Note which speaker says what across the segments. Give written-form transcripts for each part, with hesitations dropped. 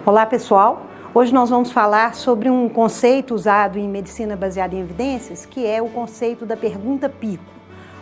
Speaker 1: Olá pessoal, hoje nós vamos falar sobre um conceito usado em medicina baseada em evidências, que é o conceito da pergunta PICO.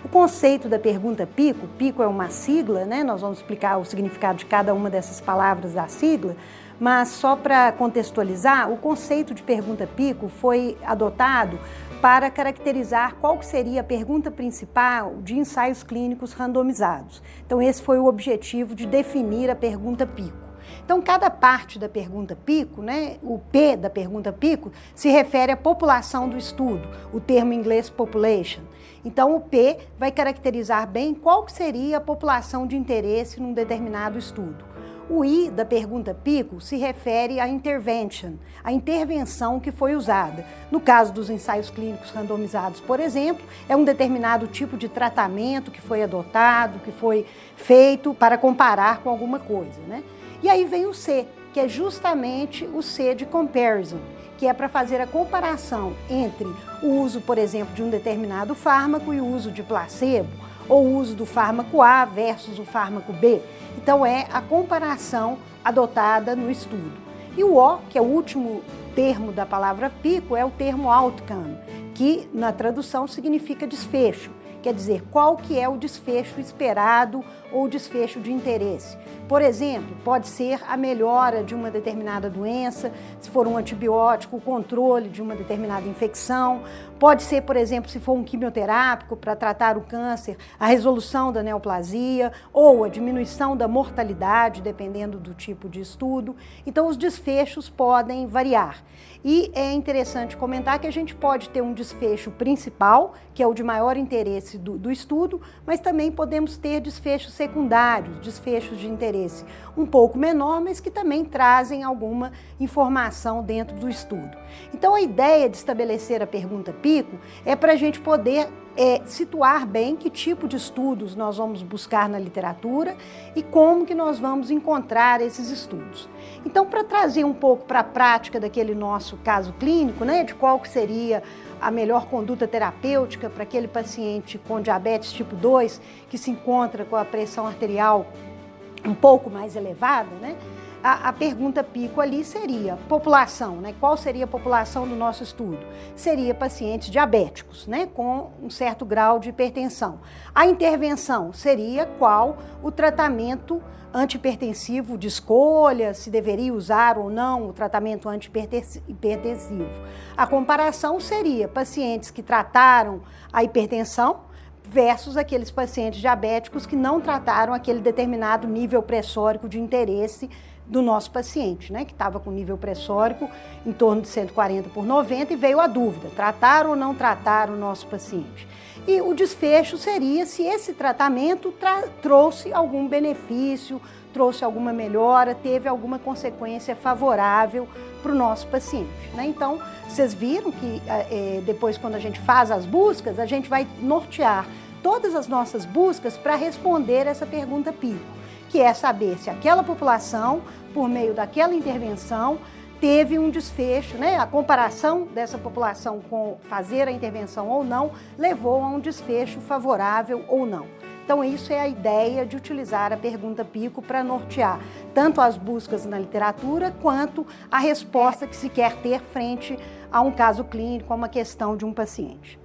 Speaker 1: O conceito da pergunta PICO, PICO é uma sigla, né? Nós vamos explicar o significado de cada uma dessas palavras da sigla, mas só para contextualizar, o conceito de pergunta PICO foi adotado para caracterizar qual que seria a pergunta principal de ensaios clínicos randomizados. Então esse foi o objetivo de definir a pergunta PICO. Então, cada parte da pergunta PICO, né, o P da pergunta PICO, se refere à população do estudo, o termo em inglês population. Então, o P vai caracterizar bem qual que seria a população de interesse num determinado estudo. O I da pergunta PICO se refere à intervention, a intervenção que foi usada. No caso dos ensaios clínicos randomizados, por exemplo, é um determinado tipo de tratamento que foi adotado, que foi feito para comparar com alguma coisa, né? E aí vem o C, que é justamente o C de comparison, que é para fazer a comparação entre o uso, por exemplo, de um determinado fármaco e o uso de placebo, ou o uso do fármaco A versus o fármaco B. Então é a comparação adotada no estudo. E o O, que é o último termo da palavra PICO, é o termo outcome, que na tradução significa desfecho. Quer dizer, qual que é o desfecho esperado ou desfecho de interesse. Por exemplo, pode ser a melhora de uma determinada doença, se for um antibiótico, o controle de uma determinada infecção. Pode ser, por exemplo, se for um quimioterápico para tratar o câncer, a resolução da neoplasia ou a diminuição da mortalidade, dependendo do tipo de estudo. Então, os desfechos podem variar. E é interessante comentar que a gente pode ter um desfecho principal, que é o de maior interesse do estudo, mas também podemos ter desfechos secundários, desfechos de interesse um pouco menor, mas que também trazem alguma informação dentro do estudo. Então, a ideia de estabelecer a pergunta PICO é para a gente poder situar bem que tipo de estudos nós vamos buscar na literatura e como que nós vamos encontrar esses estudos. Então, para trazer um pouco para a prática daquele nosso caso clínico, né, de qual que seria a melhor conduta terapêutica para aquele paciente com diabetes tipo 2 que se encontra com a pressão arterial um pouco mais elevada, né? A pergunta PICO ali seria população, né? Qual seria a população do nosso estudo? Seria pacientes diabéticos, né? Com um certo grau de hipertensão. A intervenção seria qual o tratamento antihipertensivo de escolha, se deveria usar ou não o tratamento antihipertensivo. A comparação seria pacientes que trataram a hipertensão versus aqueles pacientes diabéticos que não trataram aquele determinado nível pressórico de interesse do nosso paciente, né, que estava com nível pressórico em torno de 140/90 e veio a dúvida, tratar ou não tratar o nosso paciente. E o desfecho seria se esse tratamento trouxe algum benefício, trouxe alguma melhora, teve alguma consequência favorável para o nosso paciente, né? Então, vocês viram que depois, quando a gente faz as buscas, a gente vai nortear todas as nossas buscas para responder essa pergunta PICO, que é saber se aquela população, por meio daquela intervenção, teve um desfecho, né? A comparação dessa população com fazer a intervenção ou não, levou a um desfecho favorável ou não. Então, isso é a ideia de utilizar a pergunta PICO para nortear tanto as buscas na literatura, quanto a resposta que se quer ter frente a um caso clínico, a uma questão de um paciente.